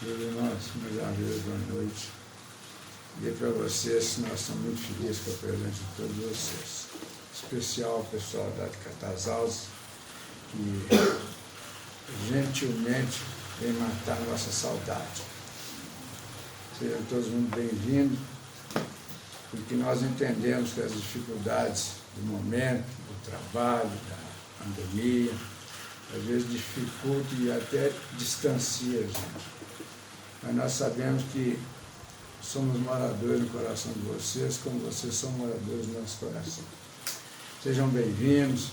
Meus irmãos, mais uma vez, boa noite. E para vocês, nós estamos muito felizes com a presença de todos vocês. Em especial o pessoal da Catazaus, que gentilmente vem matar a nossa saudade. Sejam todos muito bem-vindos, porque nós entendemos que as dificuldades do momento, do trabalho, da pandemia, às vezes dificulta e até distancia a gente. Mas nós sabemos que somos moradores no coração de vocês, como vocês são moradores do nosso coração. Sejam bem-vindos.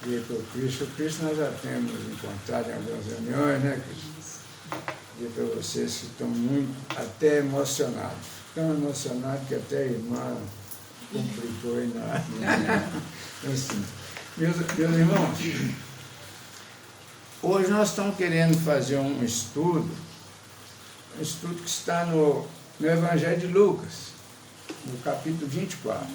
E para o Cristo nós já temos encontrado em algumas reuniões, né, Cristo? E para vocês que estão muito, até emocionados. Tão emocionados que até a irmã complicou e nada. Assim, meus irmãos, hoje nós estamos querendo fazer um estudo que está no Evangelho de Lucas, no capítulo 24.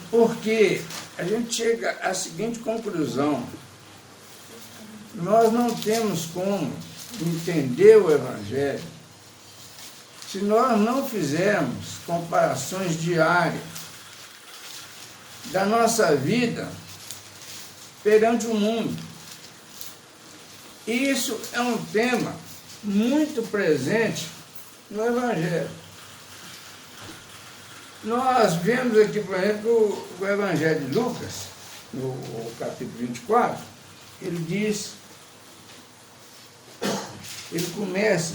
Porque a gente chega à seguinte conclusão: nós não temos como entender o Evangelho se nós não fizermos comparações diárias da nossa vida perante o mundo. E isso é um tema muito presente no Evangelho. Nós vemos aqui, por exemplo, o Evangelho de Lucas, no capítulo 24, ele começa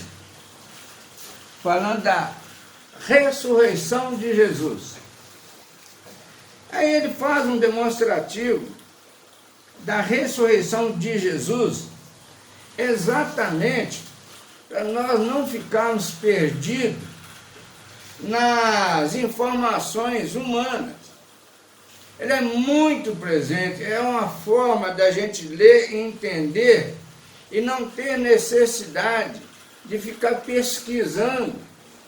falando da ressurreição de Jesus. Aí ele faz um demonstrativo da ressurreição de Jesus, exatamente para nós não ficarmos perdidos nas informações humanas. Ele é muito presente, é uma forma da gente ler e entender e não ter necessidade de ficar pesquisando,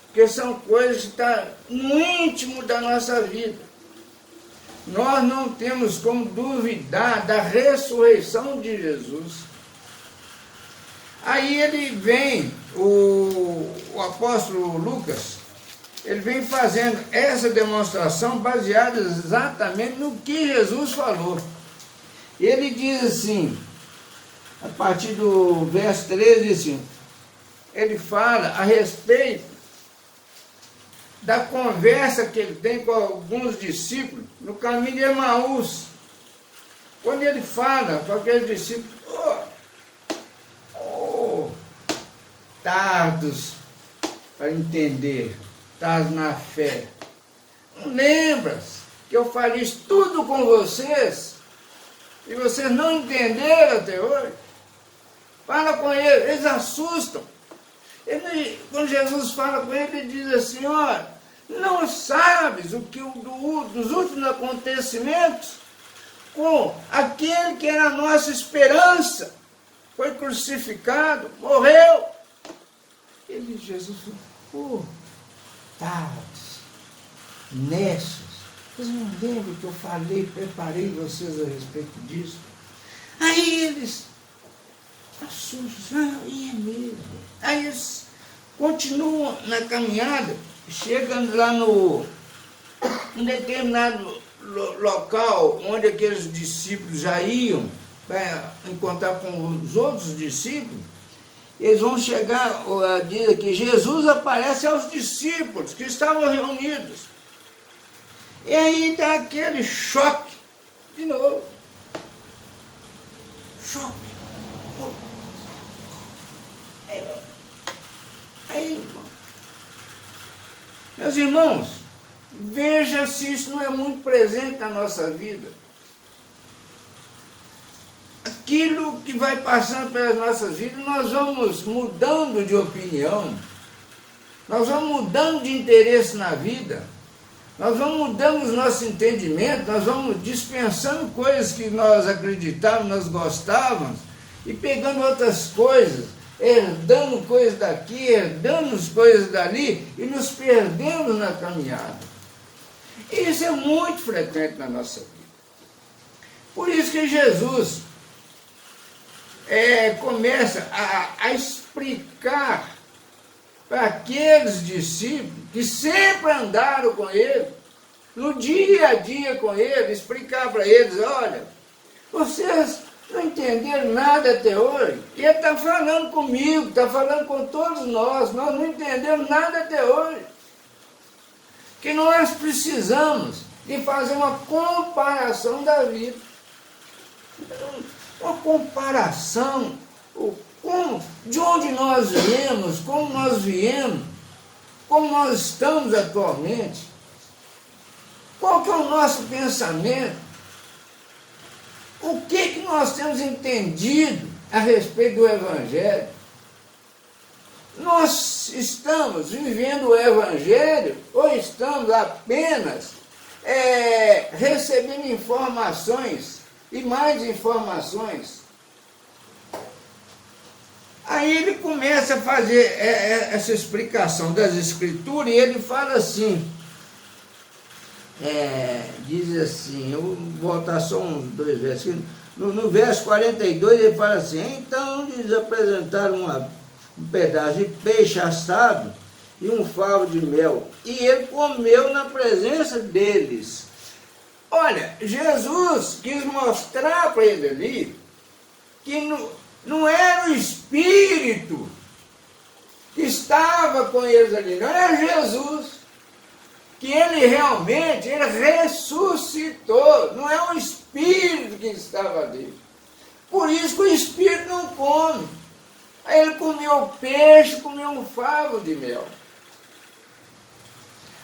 porque são coisas que estão no íntimo da nossa vida. Nós não temos como duvidar da ressurreição de Jesus. Aí ele vem, o apóstolo Lucas, ele vem fazendo essa demonstração baseada exatamente no que Jesus falou. Ele diz assim, a partir do verso 13, assim, ele fala a respeito da conversa que ele tem com alguns discípulos no caminho de Emaús. Quando ele fala com aqueles discípulos: tardos para entender, tardos na fé. Não lembras que eu falei isso tudo com vocês e vocês não entenderam até hoje? Fala com eles, eles assustam. Quando Jesus fala com ele, ele diz assim: olha, não sabes o que dos últimos acontecimentos com aquele que era a nossa esperança, foi crucificado, morreu. Jesus falou: tardes, nesses, vocês não lembram que eu falei, preparei vocês a respeito disso? Aí eles assustam, é mesmo. Aí eles continuam na caminhada, chegam lá no determinado local onde aqueles discípulos já iam para encontrar com os outros discípulos. Eles vão chegar, diz aqui, Jesus aparece aos discípulos que estavam reunidos. E aí dá aquele choque, de novo. Choque. Aí, meus irmãos, veja se isso não é muito presente na nossa vida. Aquilo que vai passando pelas nossas vidas, nós vamos mudando de opinião, nós vamos mudando de interesse na vida, nós vamos mudando os nossos entendimentos, nós vamos dispensando coisas que nós acreditávamos, nós gostávamos, e pegando outras coisas, herdando coisas daqui, herdando coisas dali, e nos perdendo na caminhada. E isso é muito frequente na nossa vida. Por isso que Jesus começa a explicar para aqueles discípulos que sempre andaram com ele, no dia a dia com ele, explicar para eles, olha, vocês não entenderam nada até hoje. E ele está falando comigo, está falando com todos nós não entendemos nada até hoje. Que nós precisamos de fazer uma comparação da vida. Uma comparação, de onde nós viemos, como nós estamos atualmente, qual que é o nosso pensamento, o que nós temos entendido a respeito do Evangelho. Nós estamos vivendo o Evangelho ou estamos apenas recebendo informações e mais informações? Aí ele começa a fazer essa explicação das Escrituras e ele fala assim, diz assim, eu vou voltar só uns 2 versos, no verso 42 ele fala assim, então eles apresentaram um pedaço de peixe assado e um favo de mel, e ele comeu na presença deles. Olha, Jesus quis mostrar para ele ali que não era o Espírito que estava com eles ali, não era Jesus, que ele realmente ressuscitou, não é o Espírito que estava ali. Por isso que o Espírito não come. Aí ele comeu peixe, comeu um favo de mel.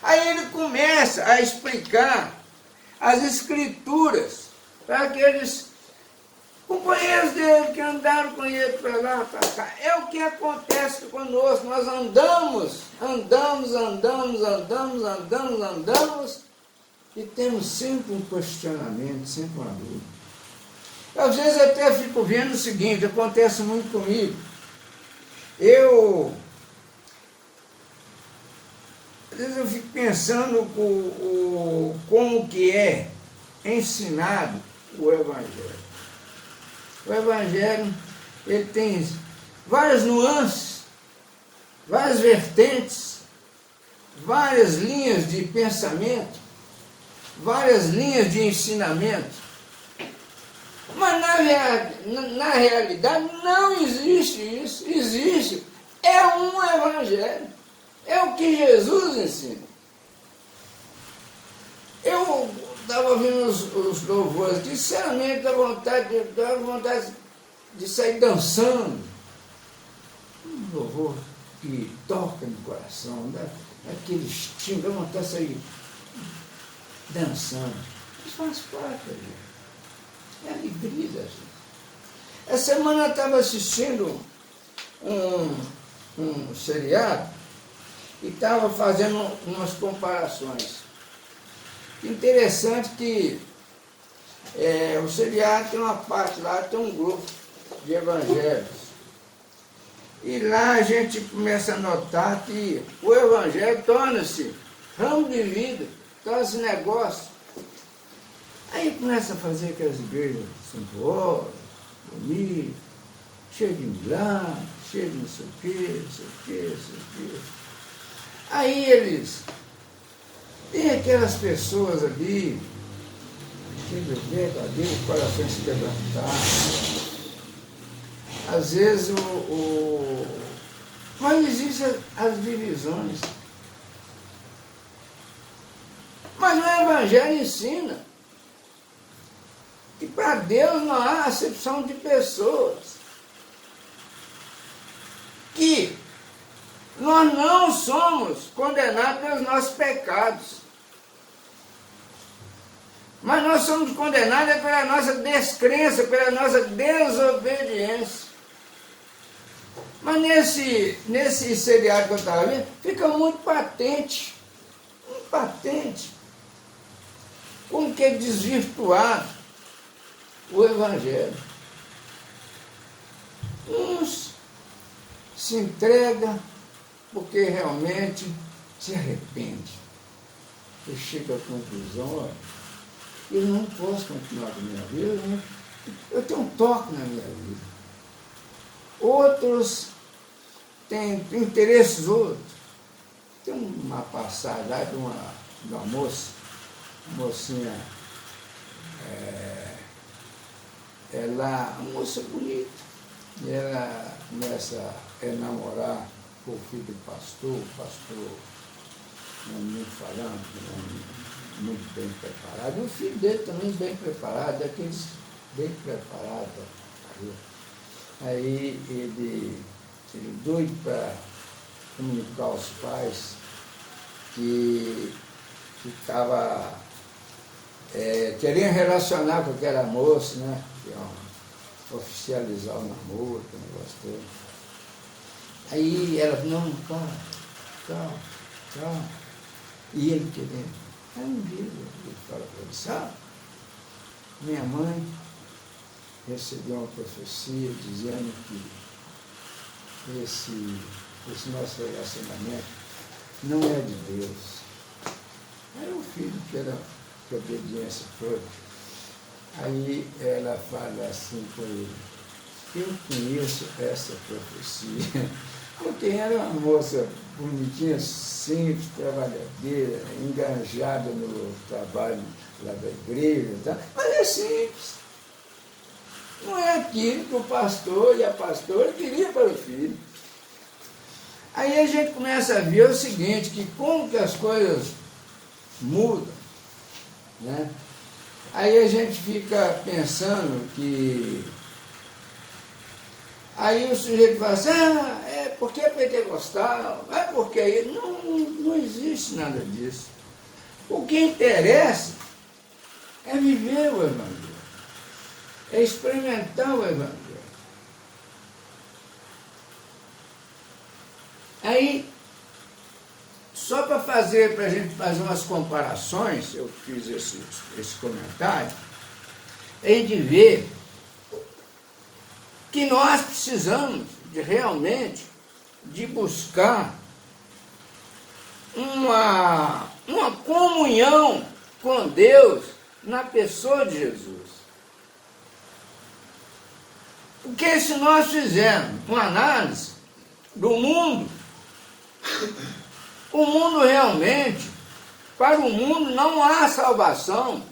Aí ele começa a explicar as Escrituras para aqueles companheiros dele que andaram com ele para lá, para cá. É o que acontece conosco. Nós andamos e temos sempre um questionamento, sempre uma dúvida. Às vezes eu até fico vendo o seguinte, acontece muito comigo. Às vezes eu fico pensando como que é ensinado o Evangelho. O Evangelho, ele tem várias nuances, várias vertentes, várias linhas de pensamento, várias linhas de ensinamento. Mas na realidade não existe isso. Existe, é um Evangelho. É o que Jesus ensina. Eu estava ouvindo os louvores, sinceramente dá vontade de sair dançando. Um louvor que toca no coração, dá aquele estímulo, dá vontade de sair dançando. Isso faz parte da gente. É a alegria da gente. Essa semana eu estava assistindo um seriado e estava fazendo umas comparações. Interessante que o seriado tem uma parte lá, tem um grupo de evangelhos. E lá a gente começa a notar que o Evangelho torna-se ramo de vida, torna-se negócio. Aí começa a fazer aquelas igrejas suntuosas, bonitas, cheias de milagres, cheias de não sei o quê, não sei o quê, não sei o quê. Aí eles tem aquelas pessoas ali, cheias de verdadeiro coração se quebrantar. Às vezes mas existem as divisões. Mas o Evangelho ensina que para Deus não há acepção de pessoas. Que nós não somos condenados pelos nossos pecados. Mas nós somos condenados pela nossa descrença, pela nossa desobediência. Mas nesse seriado que eu estava vendo, fica muito patente, como que é desvirtuado o Evangelho. Uns se entrega porque realmente se arrepende. E chega à conclusão, olha, eu não posso continuar com a minha vida, eu tenho um toque na minha vida. Outros tem interesses outros. Tem uma passagem lá de uma moça, uma mocinha, uma moça bonita, e ela começa a namorar com o filho do pastor, o pastor não é muito falando, não é muito bem preparado, e o filho dele também bem preparado, daqueles bem preparados para carreira. Aí ele doido para comunicar aos pais que estava querendo relacionar com aquela moça, né? Oficializar o namoro, o negócio todo. Aí ela falou, não, calma. E ele querendo. Aí um dia ele fala para ele, sabe, minha mãe recebeu uma profecia dizendo que esse nosso relacionamento não é de Deus. Aí o filho, que era de obediência toda, aí ela fala assim com ele, eu conheço essa profecia, porque era uma moça bonitinha, simples, trabalhadeira, engajada no trabalho lá da igreja, tá? Mas é simples. Não é aquilo que o pastor e a pastora queriam para o filho. Aí a gente começa a ver o seguinte, que como que as coisas mudam, né? Aí a gente fica pensando que... Aí o sujeito fala assim, é porque é pentecostal, é porque... Não existe nada disso. O que interessa é viver o Evangelho, é experimentar o Evangelho. Aí, só para a gente fazer umas comparações, eu fiz esse comentário, a gente vê que nós precisamos realmente de buscar uma comunhão com Deus na pessoa de Jesus. Porque se nós fizermos uma análise do mundo, o mundo realmente, para o mundo não há salvação.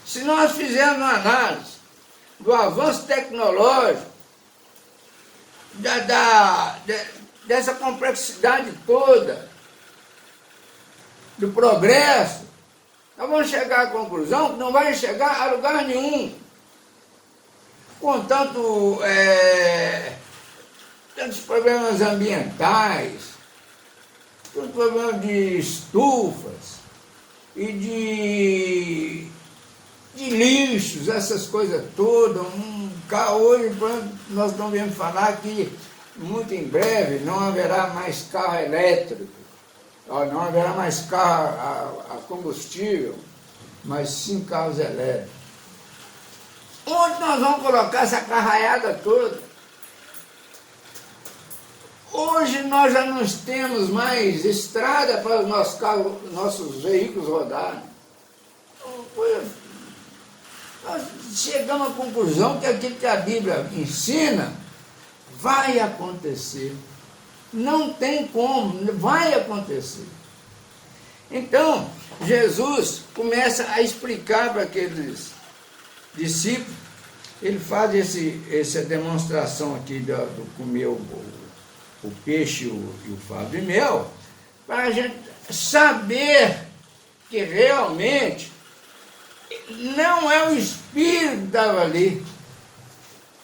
Se nós fizermos uma análise do avanço tecnológico, dessa complexidade toda, do progresso, nós vamos chegar à conclusão que não vai chegar a lugar nenhum. Com tantos problemas ambientais, tantos problemas de estufas e de lixos, essas coisas todas. Hoje nós estamos vendo falar que muito em breve não haverá mais carro elétrico, não haverá mais carro a combustível, mas sim carros elétricos. Onde nós vamos colocar essa carraiada toda? Hoje nós já não temos mais estrada para os nossos carros, nossos veículos rodarem. Nós chegamos à conclusão que aquilo que a Bíblia ensina vai acontecer. Não tem como, vai acontecer. Então, Jesus começa a explicar para aqueles discípulos, ele faz essa demonstração aqui do comer o peixe e o favo de mel, para a gente saber que realmente não é o Espírito que estava ali,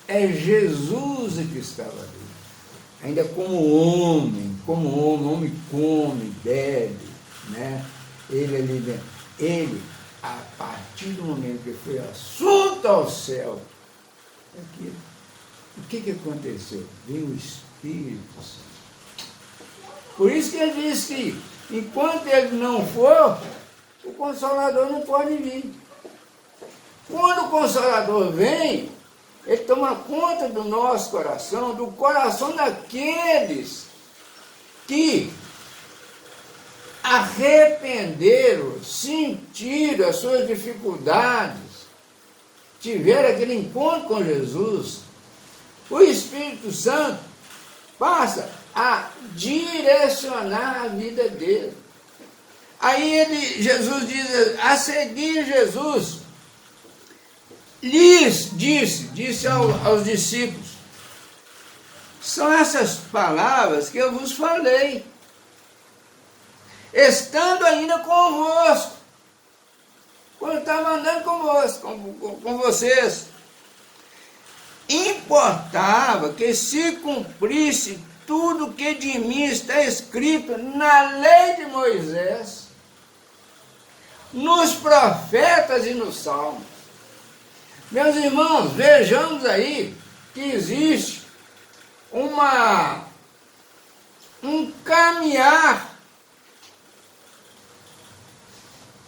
é Jesus que estava ali. Ainda como homem, o homem come, bebe, né? Ele ali dentro. Ele, a partir do momento que foi assunto ao céu, o que aconteceu? Veio o Espírito Santo. Por isso que ele diz que, enquanto ele não for, o Consolador não pode vir. Quando o Consolador vem, ele toma conta do nosso coração, do coração daqueles que arrependeram, sentiram as suas dificuldades, tiveram aquele encontro com Jesus. O Espírito Santo passa a direcionar a vida dele. Aí Jesus diz, a seguir Jesus, lhes disse aos discípulos, são essas palavras que eu vos falei, estando ainda convosco, quando eu estava andando convosco, com vocês. Importava que se cumprisse tudo que de mim está escrito na lei de Moisés, nos profetas e nos salmos. Meus irmãos, vejamos aí que existe um caminhar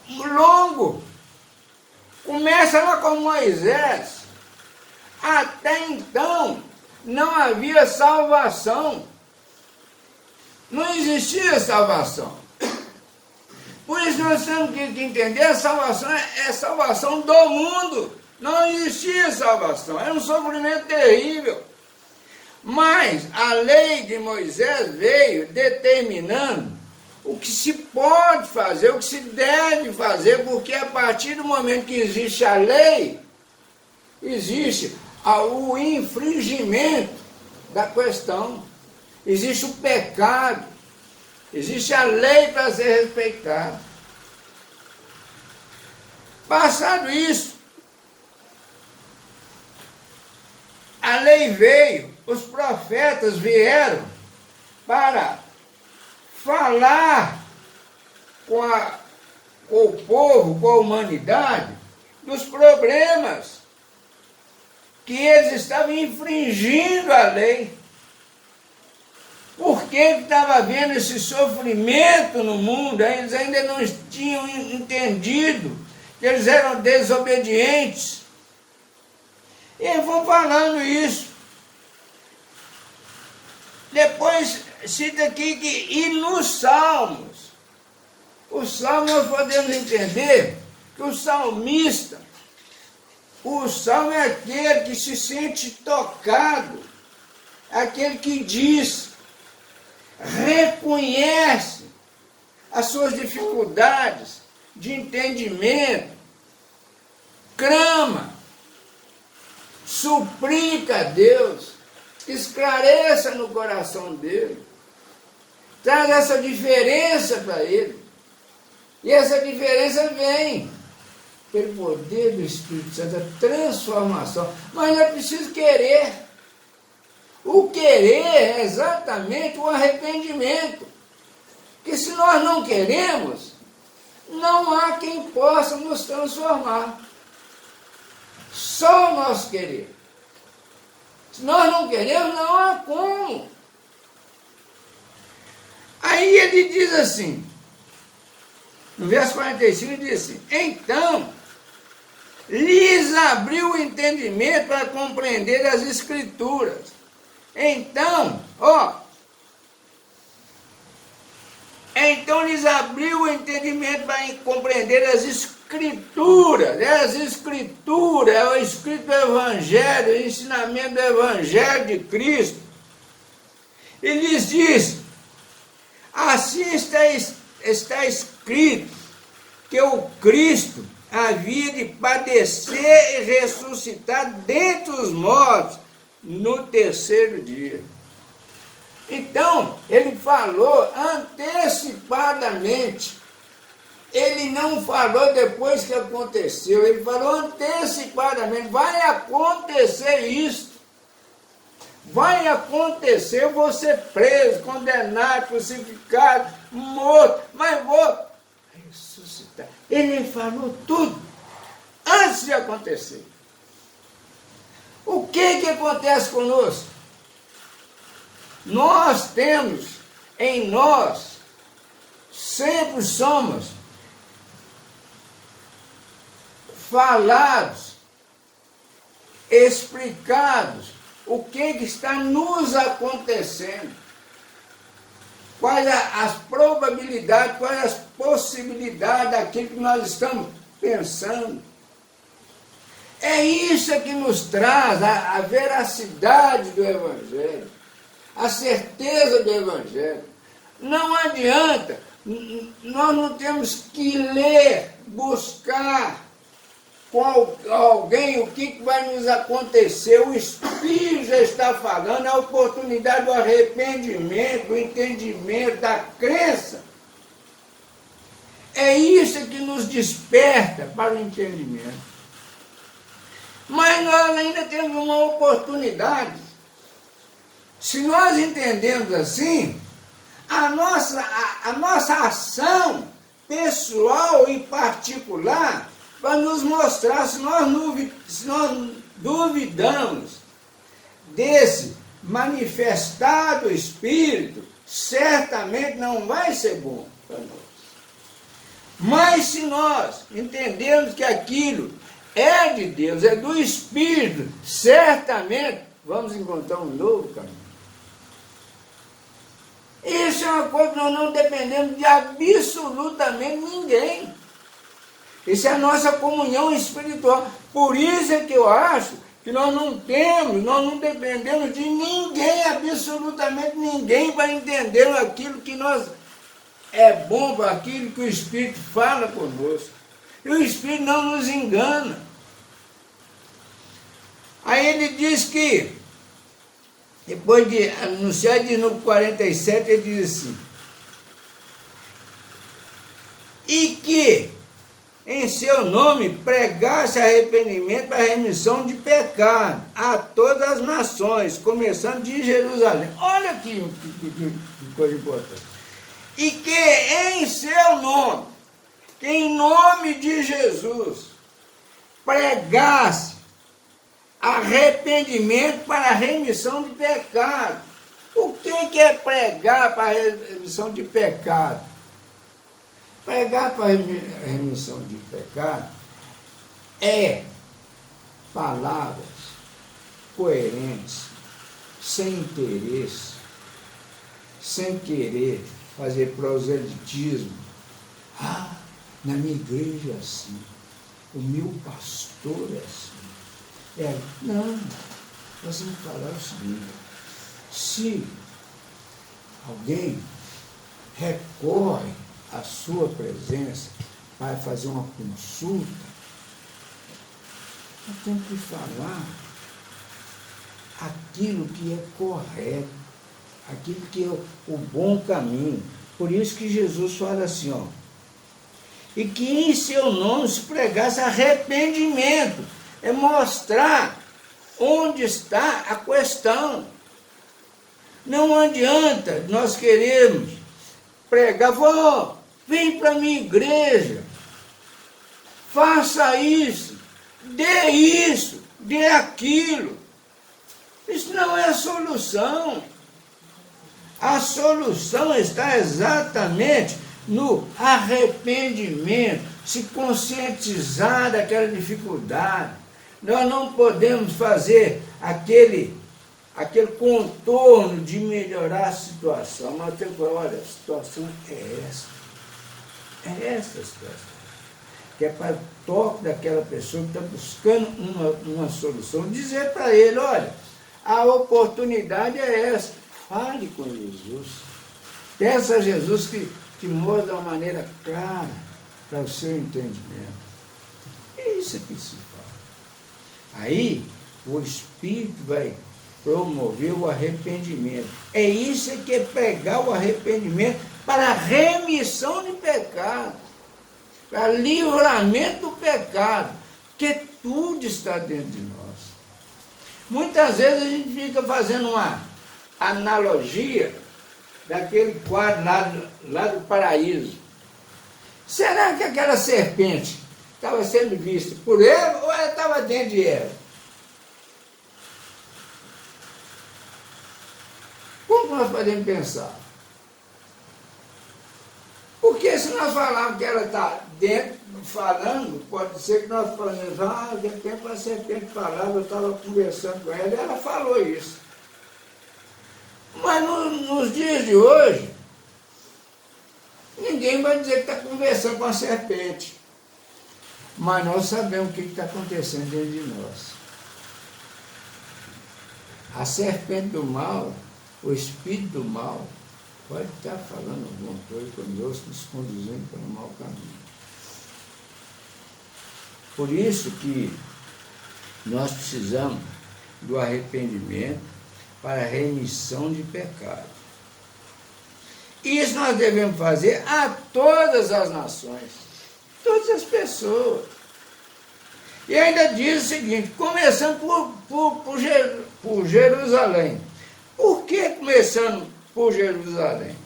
longo. Começa lá com Moisés. Até então não havia salvação. Não existia salvação. Por isso nós temos que entender, a salvação é salvação do mundo. Não existia salvação, era um sofrimento terrível. Mas a lei de Moisés veio determinando o que se pode fazer, o que se deve fazer, porque a partir do momento que existe a lei, existe o infringimento da questão, existe o pecado, existe a lei para ser respeitada. Passado isso, a lei veio, os profetas vieram para falar com o povo, com a humanidade, dos problemas que eles estavam infringindo a lei. Por que estava havendo esse sofrimento no mundo? Eles ainda não tinham entendido que eles eram desobedientes. E eles vão falando isso. Depois cita aqui que, e nos Salmos, os Salmos nós podemos entender que o salmista, o salmo é aquele que se sente tocado, aquele que diz, reconhece as suas dificuldades de entendimento, clama, suplica a Deus, que esclareça no coração dele, traz essa diferença para ele. E essa diferença vem pelo poder do Espírito Santo, a transformação. Mas não é preciso querer. O querer é exatamente o arrependimento. Que se nós não queremos, não há quem possa nos transformar. Só nós querer. Se nós não queremos, não há como. Aí ele diz assim, no verso 45, ele diz assim, então, lhes abriu o entendimento para compreender as Escrituras. Então, então lhes abriu o entendimento para compreender as Escrituras. As Escrituras é o escrito do Evangelho, o ensinamento do Evangelho de Cristo. E lhes diz, assim está escrito que o Cristo havia de padecer e ressuscitar dentre os mortos no terceiro dia. Então, ele falou antecipadamente. Ele não falou depois que aconteceu, ele falou antecipadamente. Vai acontecer isso. Vai acontecer, eu vou ser preso, condenado, crucificado, morto, mas vou ressuscitar. Ele falou tudo antes de acontecer. O que acontece conosco? Nós temos em nós, sempre somos falados, explicados, o que está nos acontecendo, quais as probabilidades, quais as possibilidades daquilo que nós estamos pensando. É isso que nos traz a veracidade do Evangelho. a certeza do Evangelho. Não adianta, nós não temos que ler, buscar com alguém o que vai nos acontecer. O Espírito já está falando, a oportunidade do arrependimento, do entendimento, da crença. É isso que nos desperta para o entendimento. Mas nós ainda temos uma oportunidade. Se nós entendemos assim, a nossa ação pessoal e particular vai nos mostrar se nós duvidamos desse manifestado Espírito, certamente não vai ser bom para nós. Mas se nós entendemos que aquilo é de Deus, é do Espírito, certamente vamos encontrar um novo caminho. Isso é uma coisa que nós não dependemos de absolutamente ninguém. Isso é a nossa comunhão espiritual. Por isso é que eu acho que nós não dependemos de ninguém, absolutamente ninguém, para entender aquilo que nós é bom, para aquilo que o Espírito fala conosco. E o Espírito não nos engana. Aí ele diz que, depois de anunciar, diz no 47, ele diz assim: e que em seu nome pregasse arrependimento para a remissão de pecado a todas as nações, começando de Jerusalém. Olha que coisa importante. E que em seu nome, que em nome de Jesus, pregasse arrependimento para a remissão de pecado. O que é pregar para a remissão de pecado? Pregar para a remissão de pecado é palavras coerentes, sem interesse, sem querer fazer proselitismo. Ah, na minha igreja é assim, o meu pastor é assim. Não, nós vamos falar o seguinte: se alguém recorre à sua presença para fazer uma consulta, nós temos que falar aquilo que é correto, aquilo que é o bom caminho. Por isso que Jesus fala assim, ó, e que em seu nome se pregasse arrependimento, é mostrar onde está a questão. Não adianta nós queremos pregar, vem para a minha igreja, faça isso, dê aquilo. Isso não é a solução. A solução está exatamente no arrependimento, se conscientizar daquela dificuldade. Nós não podemos fazer aquele contorno de melhorar a situação. Mas temos que falar, olha, a situação é essa. É essa a situação. Que é para o toque daquela pessoa que está buscando uma solução. Dizer para ele, olha, a oportunidade é essa. Fale com Jesus. Peça a Jesus que mostre de uma maneira clara para o seu entendimento. É isso que se fala. Aí, o Espírito vai promover o arrependimento. É isso que é pregar o arrependimento para a remissão de pecado, para livramento do pecado, porque tudo está dentro de nós. Muitas vezes a gente fica fazendo uma analogia daquele quadro lá do paraíso. Será que aquela serpente estava sendo vista por Eva ou ela estava dentro de Eva? Como nós podemos pensar? Porque se nós falarmos que ela está dentro, falando, pode ser que nós falamos, de tempo a serpente falava, eu estava conversando com ela e ela falou isso. Mas nos dias de hoje, ninguém vai dizer que está conversando com a serpente. Mas nós sabemos o que está acontecendo dentro de nós. A serpente do mal o espírito do mal pode estar falando alguma coisa conosco, nos conduzindo para um mau caminho. Por isso que nós precisamos do arrependimento para a remissão de pecado. Isso nós devemos fazer a todas as nações, todas as pessoas. E ainda diz o seguinte, começando por Jerusalém. Por que começando por Jerusalém?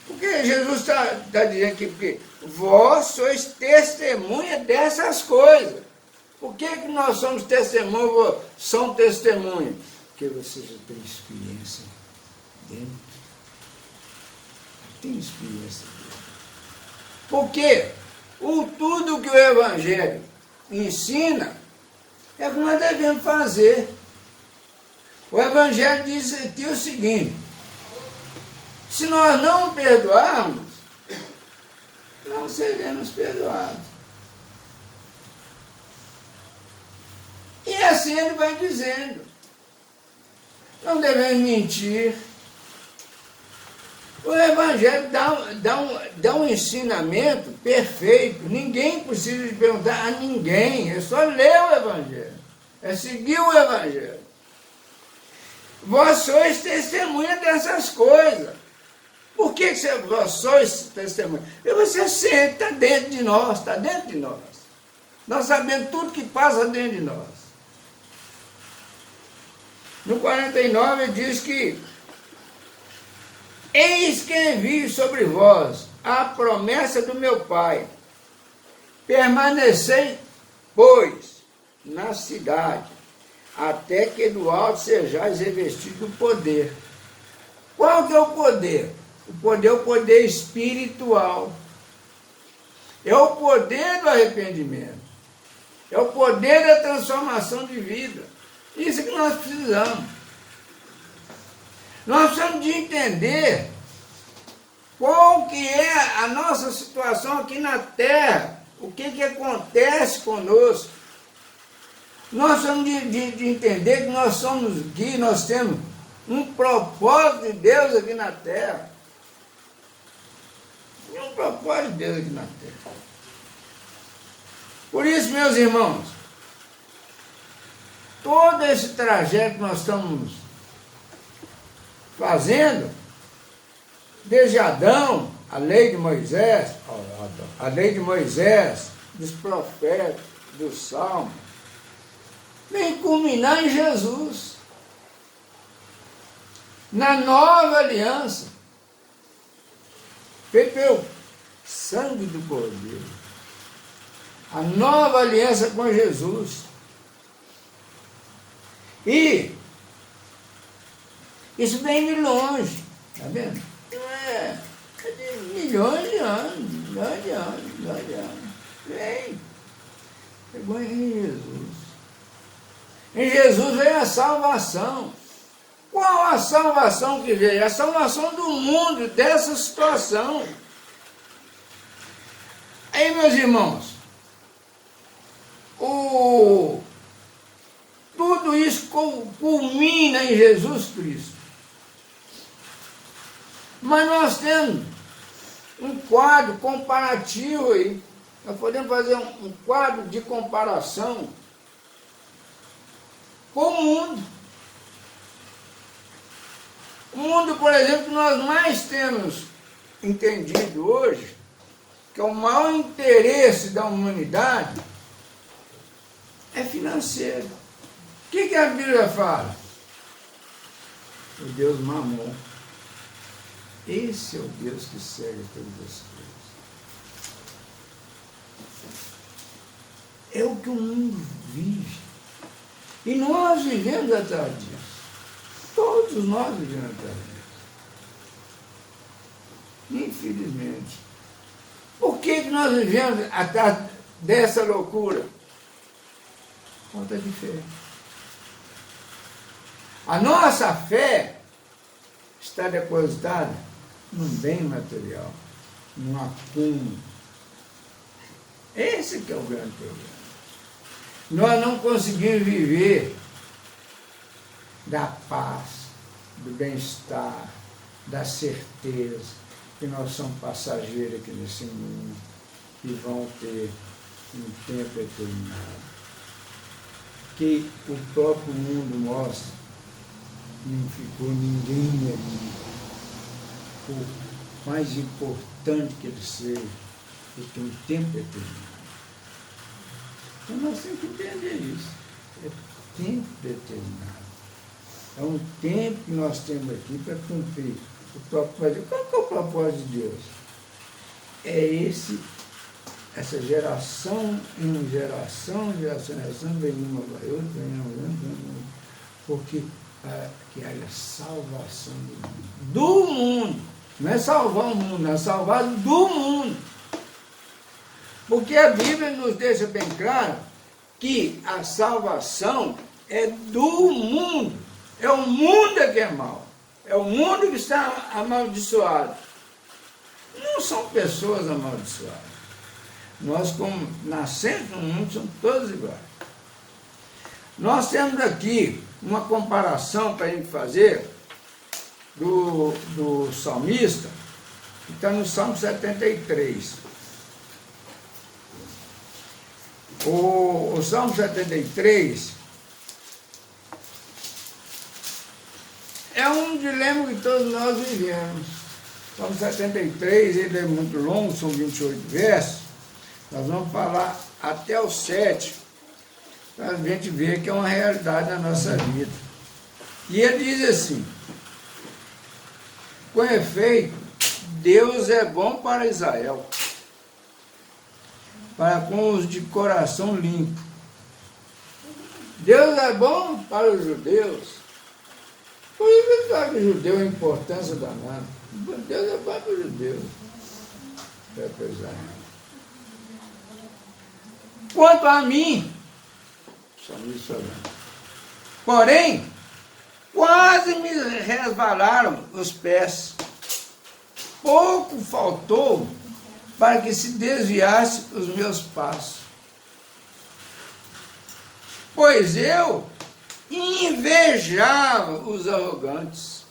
Porque Jesus está dizendo aqui, porque vós sois testemunha dessas coisas. Por que nós somos testemunhas, são testemunhas? Porque você já tem experiência dentro. Tem experiência dentro. Porque tudo que o Evangelho ensina é o que nós devemos fazer. O Evangelho diz aqui o seguinte, se nós não perdoarmos, não seremos perdoados. E assim ele vai dizendo, não devemos mentir. O Evangelho dá um ensinamento perfeito. Ninguém precisa de perguntar a ninguém. É só ler o Evangelho. É seguir o Evangelho. Vós sois testemunha dessas coisas. Por que vós sois testemunha? Porque você sente, está dentro de nós, está dentro de nós. Nós sabemos tudo que passa dentro de nós. No 49 ele diz que eis que envio sobre vós a promessa do meu Pai. Permanecei, pois, na cidade, até que do alto sejais revestidos do poder. Qual que é o poder? O poder é o poder espiritual. É o poder do arrependimento. É o poder da transformação de vida. Isso que nós precisamos. Nós precisamos de entender qual que é a nossa situação aqui na Terra, o que acontece conosco. Nós precisamos de entender que nós somos guias, nós temos um propósito de Deus aqui na Terra. Tem um propósito de Deus aqui na Terra. Por isso, meus irmãos, todo esse trajeto que nós estamos fazendo, desde Adão, a lei de Moisés, dos profetas, dos salmos, vem culminar em Jesus, na nova aliança, feita pelo sangue do Cordeiro, a nova aliança com Jesus. E isso vem de longe, está vendo? Não é de milhões de anos. Vem. Chegou em Jesus. Em Jesus veio a salvação. Qual a salvação que veio? A salvação do mundo, dessa situação. Aí, meus irmãos, tudo isso culmina em Jesus Cristo. Mas nós temos um quadro comparativo aí. Nós podemos fazer um quadro de comparação com o mundo. O mundo, por exemplo, que nós mais temos entendido hoje, que é o maior interesse da humanidade, é financeiro. O que a Bíblia fala? O Deus Mamon. Esse é o Deus que segue todas as coisas. É o que o mundo vive. E nós vivemos atrás disso. Todos nós vivemos atrás disso. Infelizmente. Por que nós vivemos atrás dessa loucura? Falta de fé. A nossa fé está depositada num bem material, num acúmulo. Esse que é o grande problema. Nós não conseguimos viver da paz, do bem-estar, da certeza que nós somos passageiros aqui nesse mundo e vão ter um tempo determinado. Que o próprio mundo mostra, não ficou ninguém ali. Por mais importante que ele seja, ele tem um tempo determinado. Então nós temos que entender isso. É tempo determinado. É um tempo que nós temos aqui para cumprir o propósito. Qual que é o propósito de Deus? É essa geração em geração, vem uma, vai outra, vem uma, porque que haja salvação do mundo. Não é salvar o mundo, é salvar do mundo. Porque a Bíblia nos deixa bem claro que a salvação é do mundo. É o mundo que é mau. É o mundo que está amaldiçoado. Não são pessoas amaldiçoadas. Nós, como nascemos no mundo, somos todos iguais. Nós temos aqui uma comparação para a gente fazer do salmista, que está no Salmo 73. O Salmo 73 é um dilema que todos nós vivemos. O Salmo 73, ele é muito longo, são 28 versos. Nós vamos falar até o 7, para a gente ver que é uma realidade na nossa vida. E ele diz assim: com efeito, Deus é bom para Israel, para com os de coração limpo. Deus é bom para os judeus. Por isso ele fala que o judeu é importância danada. Deus é bom para os judeus. É para Israel. Quanto a mim, porém, quase me resvalaram os pés. Pouco faltou para que se desviasse os meus passos. Pois eu invejava os arrogantes,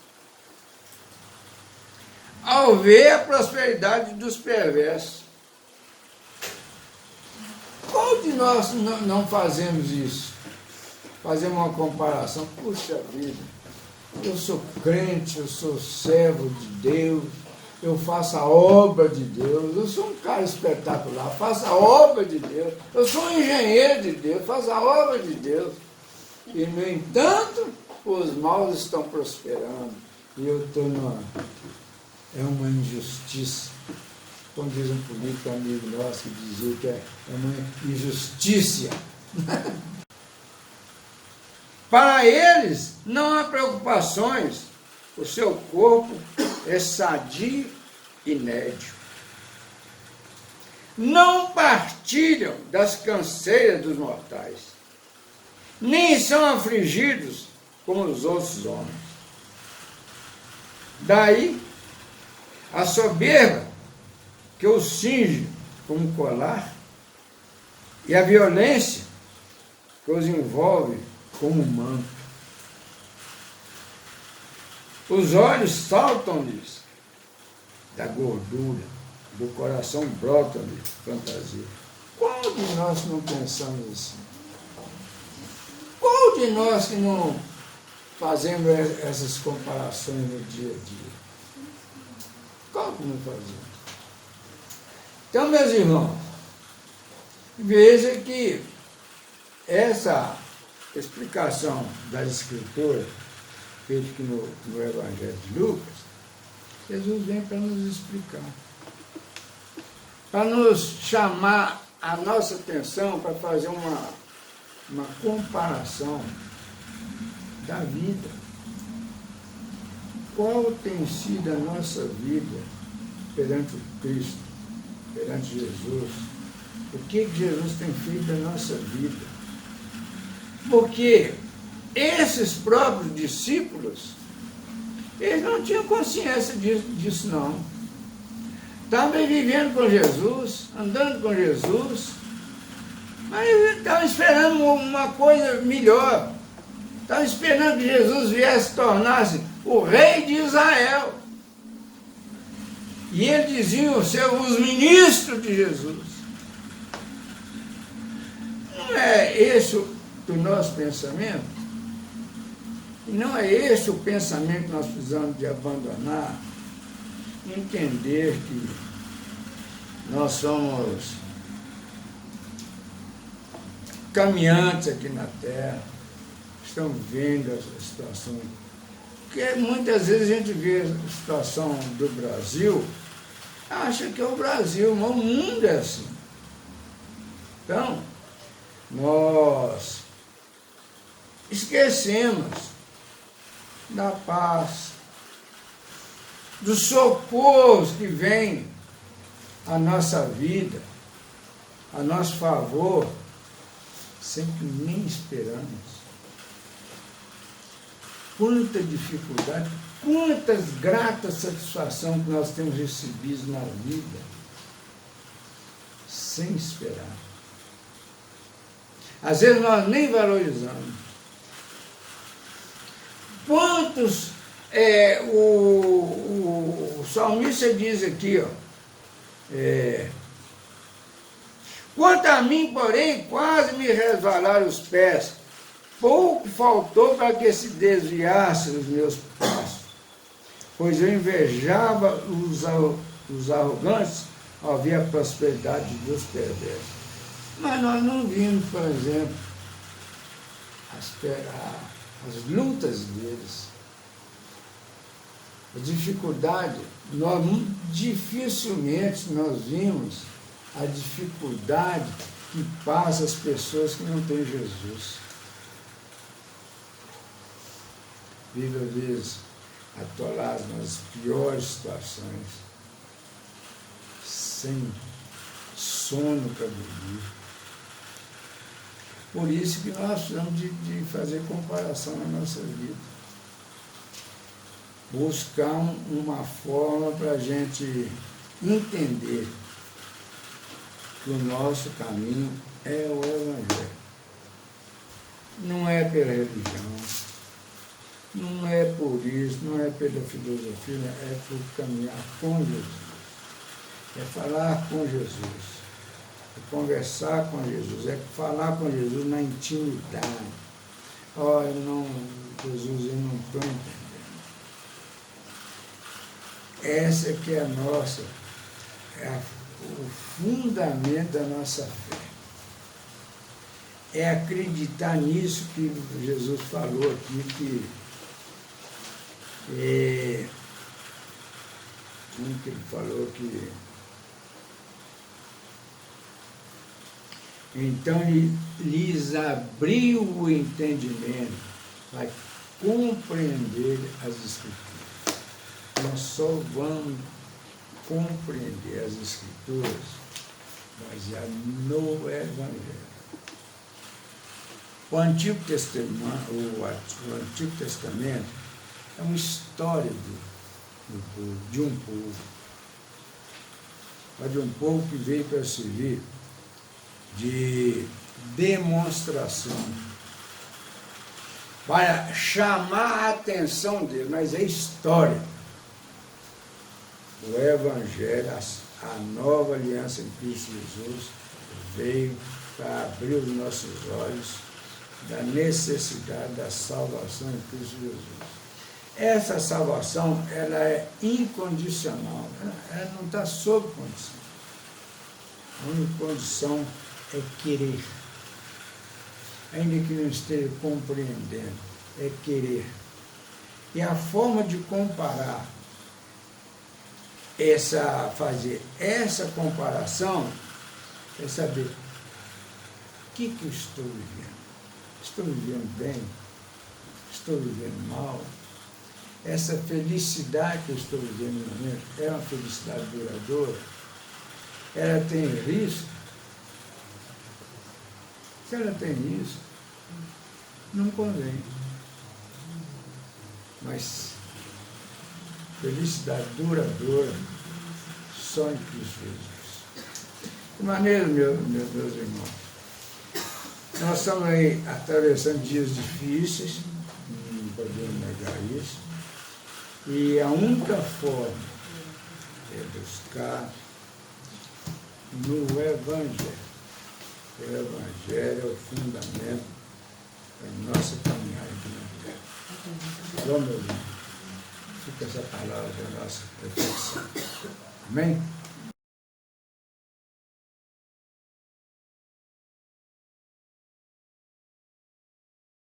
ao ver a prosperidade dos perversos. Qual de nós não fazemos isso? Fazemos uma comparação. Puxa vida, eu sou crente, eu sou servo de Deus, eu faço a obra de Deus, eu sou um cara espetacular, faço a obra de Deus, eu sou um engenheiro de Deus, faço a obra de Deus. E, no entanto, os maus estão prosperando. E eu estou numa... É uma injustiça. Como diz um político amigo nosso que dizia que é uma injustiça. Para eles não há preocupações, o seu corpo é sadio e nédio. Não partilham das canseiras dos mortais, nem são afligidos como os outros homens. Daí a soberba que os cinge como colar, e a violência que os envolve como um manto. Os olhos saltam-lhes da gordura, do coração brota-lhe fantasia. Qual de nós não pensamos assim? Qual de nós que não fazemos essas comparações no dia a dia? Qual que não fazemos? Então, meus irmãos, veja que essa explicação das Escrituras, feita aqui no Evangelho de Lucas, Jesus vem para nos explicar, para nos chamar a nossa atenção, para fazer uma comparação da vida. Qual tem sido a nossa vida perante o Cristo, perante Jesus? O que Jesus tem feito na nossa vida? Porque esses próprios discípulos, eles não tinham consciência disso não. Estavam vivendo com Jesus, andando com Jesus, mas estavam esperando uma coisa melhor. Estavam esperando que Jesus viesse tornar-se o rei de Israel. E eles diziam ser os ministros de Jesus. Não é esse o nosso pensamento? E não é esse o pensamento que nós precisamos de abandonar? Entender que nós somos caminhantes aqui na Terra, estamos vendo essa situação. Porque muitas vezes a gente vê a situação do Brasil, acha que é o Brasil, mas o mundo é assim. Então, nós esquecemos da paz, dos socorros que vem à nossa vida, a nosso favor, sem que nem esperamos. Quanta dificuldade, quantas gratas satisfações que nós temos recebido na vida, sem esperar. Às vezes nós nem valorizamos. Quantos, o salmista diz aqui, quanto a mim, porém, quase me resvalaram os pés, pouco faltou para que se desviassem os meus passos, pois eu invejava os arrogantes ao ver a prosperidade dos perversos. Mas nós não vimos, por exemplo, as lutas deles, a dificuldade. Nós dificilmente nós vimos a dificuldade que passa as pessoas que não têm Jesus. Vive, às vezes, atolados nas piores situações, sem sono para dormir. Por isso que nós precisamos de fazer comparação na nossa vida. Buscar uma forma para a gente entender que o nosso caminho é o Evangelho. Não é pela religião, não é por isso, não é pela filosofia, é por caminhar com Jesus. É falar com Jesus. É conversar com Jesus, é falar com Jesus na intimidade. Olha, Jesus, eu não estou entendendo. Essa que é a nossa, o fundamento da nossa fé. É acreditar nisso que Jesus falou aqui, como que ele falou que então lhes abriu o entendimento para compreender as Escrituras. Nós só vamos compreender as Escrituras baseado no Evangelho. O Antigo Testamento é uma história de um povo que veio para servir de demonstração, para chamar a atenção dele, mas é história. O Evangelho, a nova aliança em Cristo Jesus, veio para abrir os nossos olhos da necessidade da salvação em Cristo Jesus. Essa salvação, ela é incondicional, ela não está sob condição. A única condição é querer, ainda que não esteja compreendendo, é querer. E a forma de comparar, fazer essa comparação, é saber o que eu estou vivendo. Estou vivendo bem? Estou vivendo mal? Essa felicidade que eu estou vivendo no momento é uma felicidade duradoura? Ela tem risco? Se ela tem risco, não convém. Mas felicidade duradoura só em Cristo Jesus. De maneira, meus irmãos, nós estamos aí atravessando dias difíceis, não podemos negar isso, E a única forma é buscar no Evangelho. O Evangelho é o fundamento da nossa caminhada aqui na vida. Bom, meu irmão, fica essa palavra da nossa reflexão. Amém?